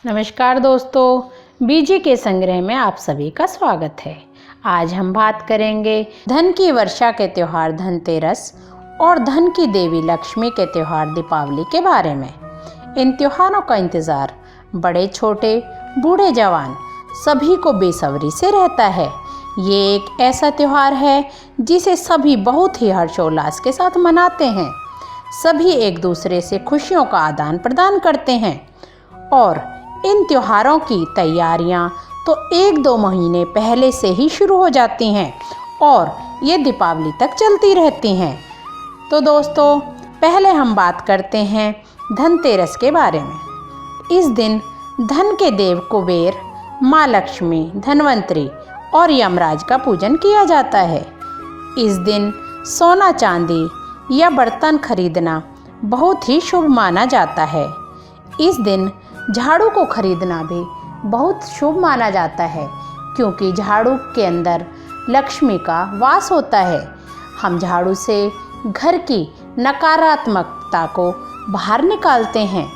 नमस्कार दोस्तों, बीजी के संग्रह में आप सभी का स्वागत है। आज हम बात करेंगे धन की वर्षा के त्योहार धनतेरस और धन की देवी लक्ष्मी के त्योहार दीपावली के बारे में। इन त्योहारों का इंतज़ार बड़े छोटे बूढ़े जवान सभी को बेसब्री से रहता है। ये एक ऐसा त्योहार है जिसे सभी बहुत ही हर्षोल्लास के साथ मनाते हैं। सभी एक दूसरे से खुशियों का आदान प्रदान करते हैं और इन त्योहारों की तैयारियां तो 1-2 महीने पहले से ही शुरू हो जाती हैं और ये दीपावली तक चलती रहती हैं। तो दोस्तों, पहले हम बात करते हैं धनतेरस के बारे में। इस दिन धन के देव कुबेर, माँ लक्ष्मी, धनवंतरी और यमराज का पूजन किया जाता है। इस दिन सोना चांदी या बर्तन खरीदना बहुत ही शुभ माना जाता है। इस दिन झाड़ू को खरीदना भी बहुत शुभ माना जाता है क्योंकि झाड़ू के अंदर लक्ष्मी का वास होता है। हम झाड़ू से घर की नकारात्मकता को बाहर निकालते हैं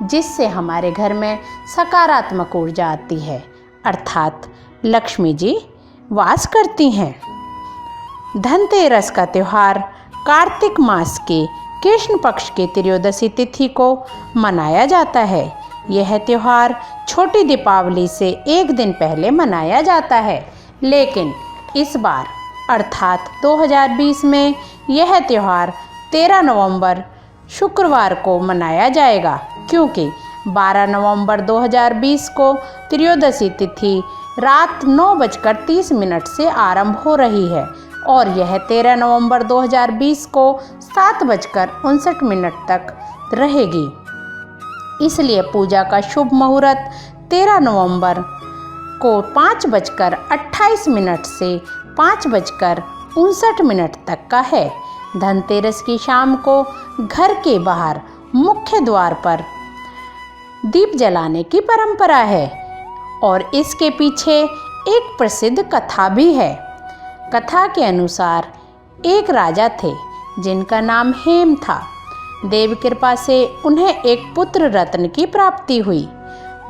जिससे हमारे घर में सकारात्मक ऊर्जा आती है, अर्थात लक्ष्मी जी वास करती हैं। धनतेरस का त्यौहार कार्तिक मास के कृष्ण पक्ष की त्रयोदशी तिथि को मनाया जाता है। यह त्यौहार छोटी दीपावली से एक दिन पहले मनाया जाता है, लेकिन इस बार अर्थात 2020 में यह त्यौहार 13 नवंबर शुक्रवार को मनाया जाएगा क्योंकि 12 नवंबर 2020 को त्रयोदशी तिथि रात 9:30 से आरंभ हो रही है और यह 13 नवंबर 2020 को 7:59 तक रहेगी। इसलिए पूजा का शुभ मुहूर्त 13 नवंबर को 5:28 से 5:59 तक का है। धनतेरस की शाम को घर के बाहर मुख्य द्वार पर दीप जलाने की परंपरा है और इसके पीछे एक प्रसिद्ध कथा भी है। कथा के अनुसार एक राजा थे जिनका नाम हेम था। देव कृपा से उन्हें एक पुत्र रत्न की प्राप्ति हुई।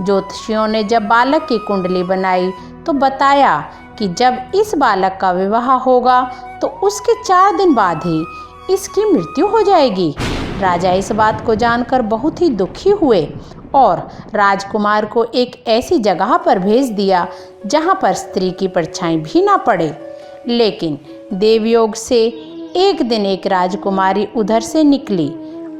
ज्योतिषियों ने जब बालक की कुंडली बनाई तो बताया कि जब इस बालक का विवाह होगा तो उसके 4 दिन बाद ही इसकी मृत्यु हो जाएगी। राजा इस बात को जानकर बहुत ही दुखी हुए और राजकुमार को एक ऐसी जगह पर भेज दिया जहाँ पर स्त्री की परछाई भी ना पड़े। लेकिन देवयोग से एक दिन एक राजकुमारी उधर से निकली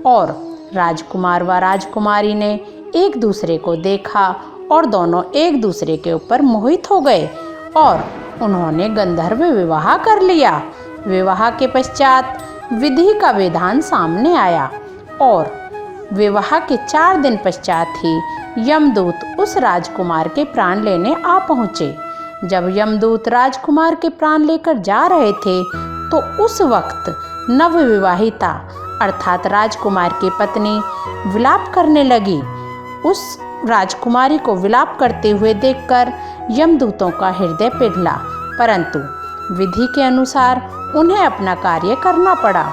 और राजकुमार व राजकुमारी ने एक दूसरे को देखा और दोनों एक दूसरे के ऊपर मोहित हो गए और उन्होंने गंधर्व विवाह कर लिया। विवाह के पश्चात विधि का विधान सामने आया और विवाह के 4 दिन पश्चात ही यमदूत उस राजकुमार के प्राण लेने आ पहुँचे। जब यमदूत राजकुमार के प्राण लेकर जा रहे थे तो उस वक्त नवविवाहिता अर्थात राजकुमार की पत्नी विलाप करने लगी। उस राजकुमारी को विलाप करते हुए देखकर यमदूतों का हृदय पिघला, परंतु विधि के अनुसार उन्हें अपना कार्य करना पड़ा।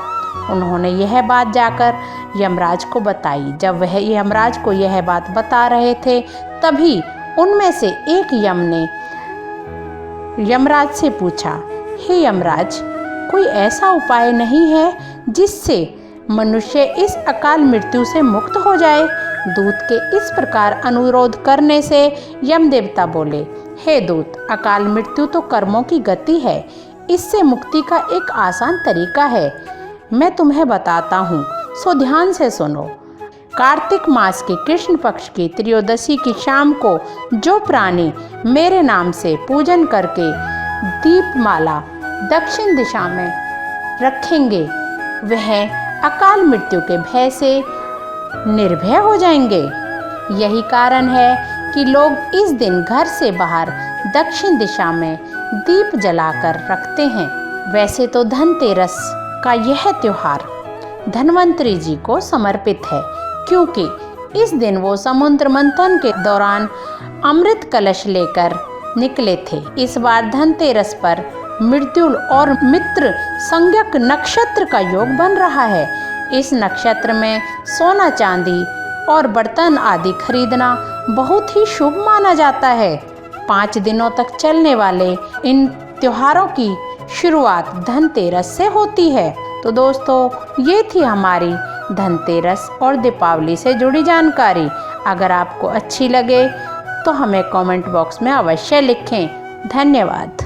उन्होंने यह बात जाकर यमराज को बताई। जब वह यमराज को यह बात बता रहे थे तभी उनमें से एक यम ने यमराज से पूछा, हे यमराज, कोई ऐसा उपाय नहीं है जिससे मनुष्य इस अकाल मृत्यु से मुक्त हो जाए? दूत के इस प्रकार अनुरोध करने से यम देवता बोले, हे दूत, अकाल मृत्यु तो कर्मों की गति है। इससे मुक्ति का एक आसान तरीका है, मैं तुम्हें बताता हूँ, सो ध्यान से सुनो। कार्तिक मास के कृष्ण पक्ष की त्रयोदशी की शाम को जो प्राणी मेरे नाम से पूजन करके दीपमाला दक्षिण दिशा में रखेंगे वह अकाल मृत्यु के भय से निर्भय हो जाएंगे। यही कारण है कि लोग इस दिन घर से बाहर दक्षिण दिशा में दीप जलाकर रखते हैं। वैसे तो धनतेरस का यह त्योहार धनवंतरी जी को समर्पित है क्योंकि इस दिन वो समुद्र मंथन के दौरान अमृत कलश लेकर निकले थे। इस बार धनतेरस पर मृत्युल और मित्र संज्ञक नक्षत्र का योग बन रहा है। इस नक्षत्र में सोना चांदी और बर्तन आदि खरीदना बहुत ही शुभ माना जाता है। 5 दिनों तक चलने वाले इन त्योहारों की शुरुआत धनतेरस से होती है। तो दोस्तों, ये थी हमारी धनतेरस और दीपावली से जुड़ी जानकारी। अगर आपको अच्छी लगे तो हमें कमेंट बॉक्स में अवश्य लिखें। धन्यवाद।